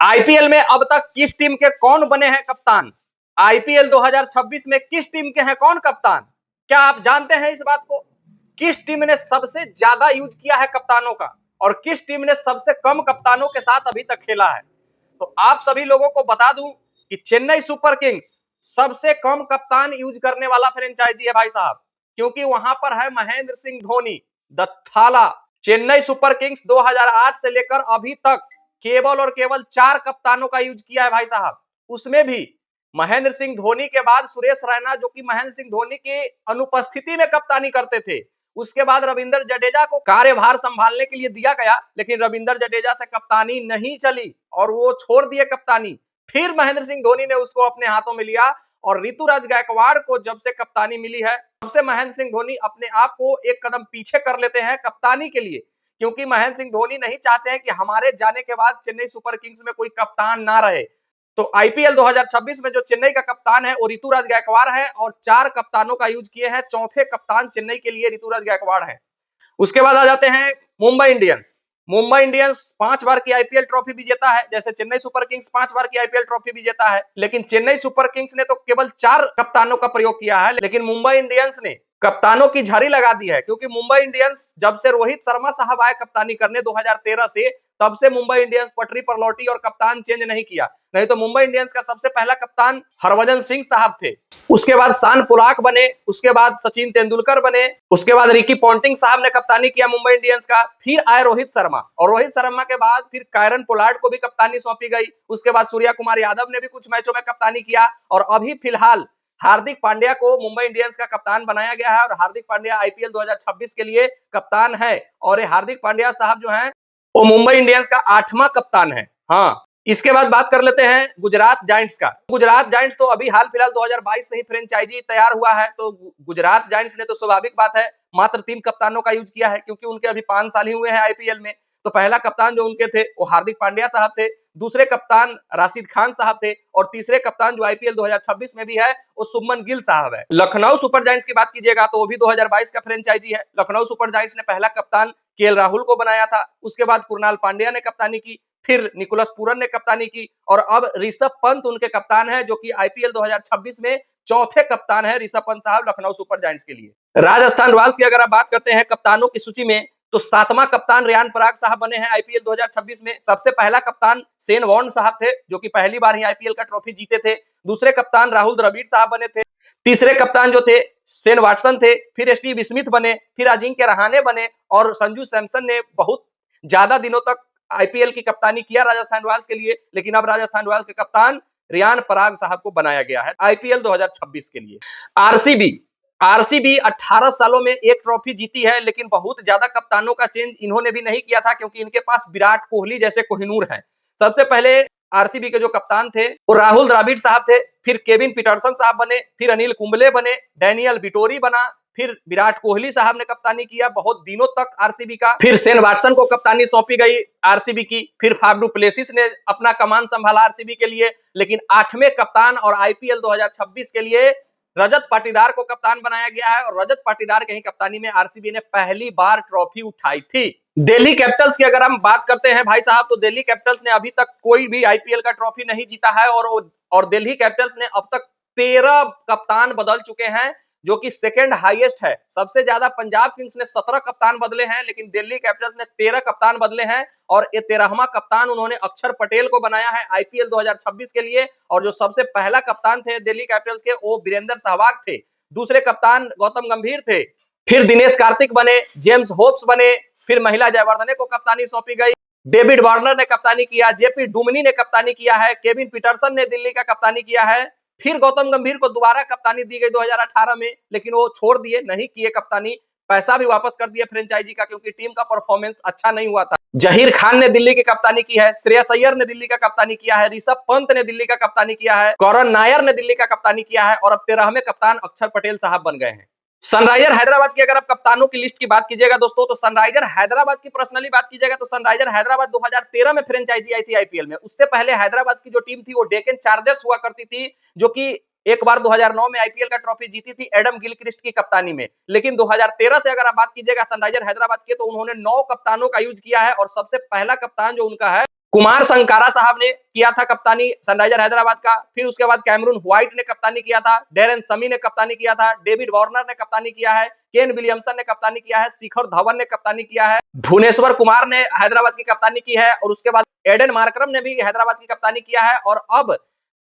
IPL में अब तक किस टीम के कौन बने हैं कप्तान? आईपीएल 2026 में किस टीम के हैं कौन कप्तान? क्या आप जानते हैं इस बात को? किस टीम ने सबसे ज्यादा यूज किया है कप्तानों का और किस टीम ने सबसे कम कप्तानों के साथ अभी तक खेला है? तो आप सभी लोगों को बता दूं कि चेन्नई सुपर किंग्स सबसे कम कप्तान यूज करने वाला फ्रेंचाइजी है भाई साहब, क्योंकि वहां पर है महेंद्र सिंह धोनी द थाला। चेन्नई सुपर किंग्स 2008 से लेकर अभी तक केवल और केवल 4 कप्तानों का यूज किया है भाई साहब। उसमें भी महेंद्र सिंह धोनी के बाद सुरेश रैना, जो कि महेंद्र सिंह धोनी की अनुपस्थिति में कप्तानी करते थे। उसके बाद रविंद्र जडेजा को कार्यभार संभालने के लिए दिया गया, लेकिन रविंद्र जडेजा से कप्तानी नहीं चली और वो छोड़ दिए कप्तानी। फिर महेंद्र सिंह धोनी ने उसको अपने हाथों में लिया और ऋतुराज गायकवाड़ को जब से कप्तानी मिली है, तब से महेंद्र सिंह धोनी अपने आप को एक कदम पीछे कर लेते हैं कप्तानी के लिए, क्योंकि महेंद्र सिंह धोनी नहीं चाहते हैं कि हमारे जाने के बाद चेन्नई सुपर किंग्स में कोई कप्तान ना रहे। तो आईपीएल 2026 में जो चेन्नई का कप्तान है वो ऋतुराज गायकवाड़ है और 4 कप्तानों का यूज किए हैं। चौथे कप्तान चेन्नई के लिए ऋतुराज गायकवाड़ है। उसके बाद आ जाते हैं मुंबई इंडियंस। मुंबई इंडियंस 5 बार की आईपीएल ट्रॉफी विजेता है, जैसे चेन्नई सुपर किंग्स 5 बार की आईपीएल ट्रॉफी विजेता है। लेकिन चेन्नई सुपर किंग्स ने तो केवल 4 कप्तानों का प्रयोग किया है, लेकिन मुंबई इंडियंस ने कप्तानों की झड़ी लगा दी है, क्योंकि मुंबई इंडियंस जब से रोहित शर्मा साहब आए कप्तानी करने 2013 से, तब से मुंबई इंडियंस पटरी पर लौटी और कप्तान चेंज नहीं किया। नहीं तो मुंबई इंडियंस का सबसे पहला कप्तान हरभजन सिंह साहब थे, उसके बाद शान पोलाक बने, उसके बाद सचिन तेंदुलकर बने, उसके बाद रिकी पॉन्टिंग साहब ने कप्तानी किया मुंबई इंडियंस का, फिर आए रोहित शर्मा और रोहित शर्मा के बाद फिर कायरन पोलार्ड को भी कप्तानी सौंपी गई। उसके बाद सूर्या कुमार यादव ने भी कुछ मैचों में कप्तानी किया और अभी फिलहाल हार्दिक पांड्या को मुंबई इंडियंस का कप्तान बनाया गया है और हार्दिक पांड्या आईपीएल 2026 के लिए कप्तान है। और ये हार्दिक पांड्या साहब जो हैं वो मुंबई इंडियंस का 8वां कप्तान है। हाँ, इसके बाद बात कर लेते हैं गुजरात जायंट्स का। गुजरात जायंट्स तो अभी हाल फिलहाल 2022 से ही फ्रेंचाइजी तैयार हुआ है, तो गुजरात जायंट्स ने तो स्वाभाविक बात है मात्र 3 कप्तानों का यूज किया है, क्योंकि उनके अभी 5 साल ही हुए हैं आईपीएल में। तो पहला कप्तान जो उनके थे वो हार्दिक पांड्या साहब थे, दूसरे कप्तान राशिद खान साहब थे और तीसरे कप्तान जो आईपीएल 2026 में भी है वो शुभमन गिल साहब है। लखनऊ सुपर जायंट्स की बात कीजिएगा तो वो भी 2022 का फ्रेंचाइजी है। लखनऊ सुपर जायंट्स ने पहला कप्तान केएल राहुल को बनाया था, उसके बाद कुणाल पांड्या ने कप्तानी की, फिर निकोलस पूरन ने कप्तानी की और अब ऋषभ पंत उनके कप्तान है, जो कि आईपीएल 2026 में चौथे कप्तान है ऋषभ पंत साहब लखनऊ सुपर जायंट्स के लिए। राजस्थान रॉयल्स की अगर आप बात करते हैं कप्तानों की सूची में, तो 7वां कप्तान रेयान पराग साहब बने हैं आईपीएल 2026 में। सबसे पहला कप्तान शेन वॉर्न साहब थे, जो कि पहली बार ही आईपीएल का ट्रॉफी जीते थे। दूसरे कप्तान राहुल द्रविड़ साहब बने थे। तीसरे कप्तान जो थे शेन वाटसन थे, फिर स्टीव स्मिथ बने, फिर अजिंक्य रहाणे बने और संजू सैमसन ने बहुत ज्यादा दिनों तक आईपीएल की कप्तानी किया राजस्थान रॉयल्स के लिए। लेकिन अब राजस्थान रॉयल्स के कप्तान रेयान पराग साहब को बनाया गया है आईपीएल 2026 के लिए। आरसीबी 18 सालों में एक ट्रॉफी जीती है, लेकिन बहुत ज्यादा कप्तानों का चेंज इन्होंने भी नहीं किया था, क्योंकि इनके पास विराट कोहली जैसे कोहिनूर हैं। सबसे पहले आरसीबी के जो कप्तान थे वो राहुल द्रविड़ साहब थे, फिर केविन पीटरसन साहब बने, फिर अनिल कुंबले बने, डैनियल विटोरी बना, फिर विराट कोहली साहब ने कप्तानी किया बहुत दिनों तक आरसीबी का, फिर शेन वाटसन को कप्तानी सौंपी गई आरसीबी की, फिर फाफ डू प्लेसिस ने अपना कमान संभाला आरसीबी के लिए। लेकिन 8वें कप्तान और आईपीएल 2026 के लिए रजत पाटीदार को कप्तान बनाया गया है और रजत पाटीदार के ही कप्तानी में आरसीबी ने पहली बार ट्रॉफी उठाई थी। दिल्ली कैपिटल्स की अगर हम बात करते हैं भाई साहब, तो दिल्ली कैपिटल्स ने अभी तक कोई भी आईपीएल का ट्रॉफी नहीं जीता है और दिल्ली कैपिटल्स ने अब तक 13 कप्तान बदल चुके हैं, जो कि सेकंड हाईएस्ट है। सबसे ज्यादा पंजाब किंग्स ने 17 कप्तान बदले हैं, लेकिन दिल्ली कैपिटल्स ने 13 कप्तान बदले हैं और ये 13वां कप्तान उन्होंने अक्षर पटेल को बनाया है आईपीएल 2026 के लिए। और जो सबसे पहला कप्तान थे दिल्ली कैपिटल्स के वो वीरेंद्र सहवाग थे, दूसरे कप्तान गौतम गंभीर थे, फिर दिनेश कार्तिक बने, जेम्स होप्स बने, फिर महिला जयवर्धने को कप्तानी सौंपी गई, डेविड वार्नर ने कप्तानी किया, जेपी डुमनी ने कप्तानी किया है, केविन पीटरसन ने दिल्ली का कप्तानी किया है, फिर गौतम गंभीर को दोबारा कप्तानी दी गई 2018 में, लेकिन वो छोड़ दिए, नहीं किए कप्तानी, पैसा भी वापस कर दिया फ्रेंचाइजी का, क्योंकि टीम का परफॉर्मेंस अच्छा नहीं हुआ था। जहीर खान ने दिल्ली की कप्तानी की है, श्रेयस अय्यर ने दिल्ली का कप्तानी किया है, ऋषभ पंत ने दिल्ली का कप्तानी किया है, कौरन नायर ने दिल्ली का कप्तानी किया है और अब 13वें कप्तान अक्षर पटेल साहब बन गए हैं। सनराइजर हैदराबाद की अगर आप कप्तानों की लिस्ट की बात कीजिएगा दोस्तों, तो सनराइजर हैदराबाद की पर्सनली बात कीजिएगा तो सनराइजर हैदराबाद 2013 में फ्रेंचाइजी आई थी आईपीएल में। उससे पहले हैदराबाद की जो टीम थी वो डेक्कन चार्जर्स हुआ करती थी, जो कि एक बार 2009 में आईपीएल का ट्रॉफी जीती थी एडम गिलक्रिस्ट की कप्तानी में। लेकिन 2013 से अगर आप बात कीजिएगा सनराइजर हैदराबाद के, तो उन्होंने 9 कप्तानों का यूज किया है और सबसे पहला कप्तान जो उनका है कुमार संकारा साहब ने किया था कप्तानी सनराइजर हैदराबाद का। फिर उसके बाद कैमरून व्हाइट ने कप्तानी किया था, डेरेन समी ने कप्तानी किया था, डेविड वार्नर ने कप्तानी किया है, केन विलियमसन ने कप्तानी किया है, शिखर धवन ने कप्तानी किया है, भुवनेश्वर कुमार ने हैदराबाद की कप्तानी की है, और उसके बाद एडन मार्करम ने भी हैदराबाद की कप्तानी किया है। और अब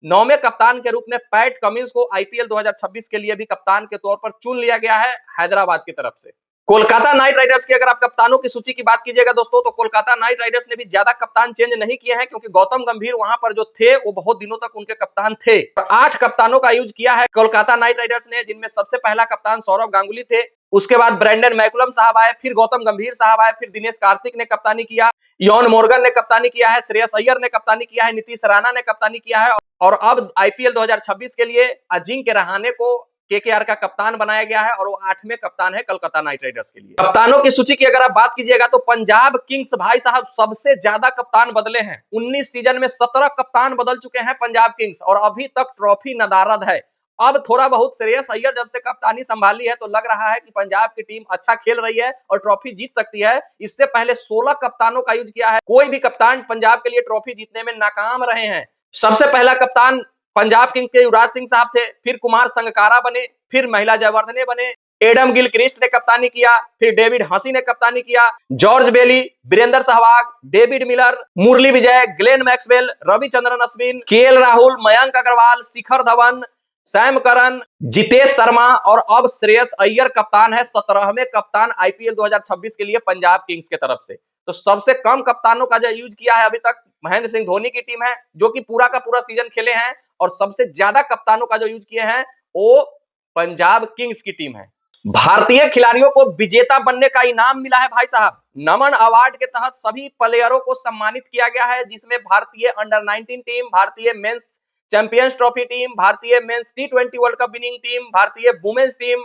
9वें कप्तान के रूप में पैट कमिंस को आईपीएल 2026 के लिए भी कप्तान के तौर पर चुन लिया गया है हैदराबाद की तरफ से। कोलकाता नाइट राइडर्स की अगर आप कप्तानों की सूची की बात कीजिएगा दोस्तों, तो कोलकाता नाइट राइडर्स ने भी ज्यादा कप्तान चेंज नहीं किए हैं, क्योंकि गौतम गंभीर वहां पर जो थे वो बहुत दिनों तक उनके कप्तान थे। 8 कप्तानों का यूज किया है कोलकाता नाइट राइडर्स ने, जिनमें सबसे पहला कप्तान सौरव गांगुली थे, उसके बाद ब्रेंडन मैकुलम साहब आए, फिर गौतम गंभीर साहब आए, फिर दिनेश कार्तिक ने कप्तानी किया, यॉन मोर्गन ने कप्तानी किया है, श्रेयस अय्यर ने कप्तानी किया है, नीतीश राणा ने कप्तानी किया है, और अब आईपीएल 2026 के लिए अजिंक्य रहाणे को केकेआर का कप्तान बनाया गया है, और वो 8वें कप्तान है कोलकाता नाइट राइडर्स के लिए। कप्तानों की सूची की अगर आप बात कीजिएगा तो पंजाब किंग्स भाई साहब सबसे ज्यादा कप्तान बदले हैं। 19 सीजन में 17 कप्तान बदल चुके हैं पंजाब किंग्स, और अभी तक ट्रॉफी नदारद है। अब थोड़ा बहुत श्रेयस अय्यर जब से कप्तानी संभाली है तो लग रहा है कि पंजाब की टीम अच्छा खेल रही है और ट्रॉफी जीत सकती है। इससे पहले 16 कप्तानों का यूज किया है, कोई भी कप्तान पंजाब के लिए ट्रॉफी जीतने में नाकाम रहे हैं। सबसे पहला कप्तान पंजाब किंग्स के युवराज सिंह साहब थे, फिर कुमार संगकारा बने, फिर महिला जयवर्धने बने, एडम गिलक्रिस्ट ने कप्तानी किया, फिर डेविड हंसी ने कप्तानी किया, George Bailey, Virender Sehwag, David Miller, Murali Vijay, Glenn Maxwell, Ravichandran Ashwin, KL Rahul, Mayank Agarwal, Shikhar Dhawan, Sam Curran, Jitesh Sharma, और अब श्रेयस अय्यर कप्तान है, 17वें कप्तान आईपीएल 2026 के लिए पंजाब किंग्स के तरफ से। तो सबसे कम कप्तानों का जो यूज किया है अभी तक महेंद्र सिंह धोनी की टीम है, जो कि पूरा का पूरा सीजन खेले हैं, और सबसे ज्यादा कप्तानों का जो यूज किए हैं वो पंजाब किंग्स की टीम है। भारतीय खिलाड़ियों को विजेता बनने का इनाम मिला है भाई साहब। नमन अवार्ड के तहत सभी प्लेयरों को सम्मानित किया गया है, जिसमें भारतीय अंडर 19 टीम, भारतीय मेंस चैंपियंस ट्रॉफी टीम, भारतीय men's T20 world cup winning team, भारतीय वुमेन्स टीम,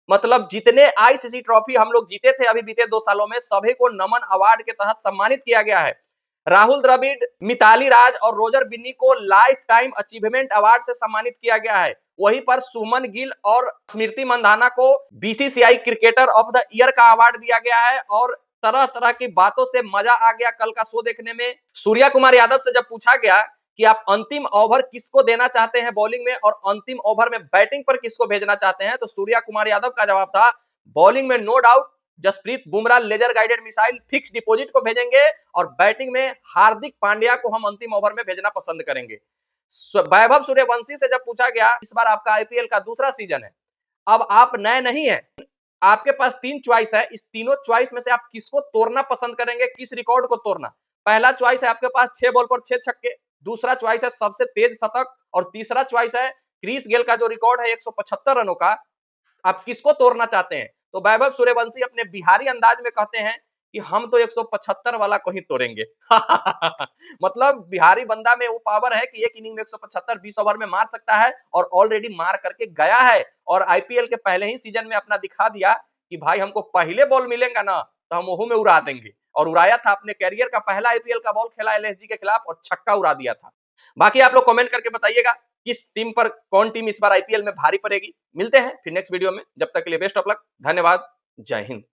मतलब जितने आईसीसी ट्रॉफी हम लोग जीते थे अभी बीते 2 सालों में, सभी को नमन अवार्ड के तहत सम्मानित किया गया है। राहुल द्रविड़, मिताली राज और रोजर बिन्नी को लाइफ टाइम अचीवमेंट अवार्ड से सम्मानित किया गया है। वहीं पर सुमन गिल और स्मृति मंधाना को BCCI cricketer of the year का अवार्ड दिया गया है। और तरह तरह की बातों से मजा आ गया कल का शो देखने में। सूर्या कुमार यादव से जब पूछा गया कि आप अंतिम ओवर किसको देना चाहते हैं बॉलिंग में, और अंतिम ओवर में बैटिंग पर किसको भेजना चाहते हैं, तो सूर्या कुमार यादव का जवाब था बॉलिंग में no doubt Jasprit Bumrah laser guided missile fix deposit को भेजेंगे, और बैटिंग में हार्दिक पांड्या को हम अंतिम ओवर में भेजना पसंद करेंगे। वैभव सूर्यवंशी से जब पूछा गया इस बार आपका आईपीएल का दूसरा सीजन है, अब आप नए नहीं है, आपके पास 3 चॉइस है, इस तीनों चॉइस में से आप किसको तोड़ना पसंद करेंगे, किस रिकॉर्ड को तोड़ना। पहला चॉइस है आपके पास 6 बॉल पर 6 छक्के, दूसरा चॉइस है सबसे तेज शतक, और तीसरा चॉइस है क्रिस गेल का जो रिकॉर्ड है 175 रनों का, आप किसको तोड़ना चाहते हैं। तो वैभव सूर्यवंशी अपने बिहारी अंदाज में कहते हैं कि हम तो 175 वाला को ही तोड़ेंगे। मतलब बिहारी बंदा में वो पावर है कि एक इनिंग में 175 20 ओवर में मार सकता है, और ऑलरेडी मार करके गया है, और आईपीएल के पहले ही सीजन में अपना दिखा दिया कि भाई हमको पहले बॉल मिलेगा ना तो हम ओहो में उड़ा देंगे, और उड़ाया था। अपने कैरियर का पहला आईपीएल का बॉल खेला एलएसजी के खिलाफ और छक्का उड़ा दिया था। बाकी आप लोग कमेंट करके बताइएगा किस टीम पर कौन टीम इस बार आईपीएल में भारी पड़ेगी। मिलते हैं फिर नेक्स्ट वीडियो में, जब तक के लिए बेस्ट ऑफ लक, धन्यवाद, जय हिंद।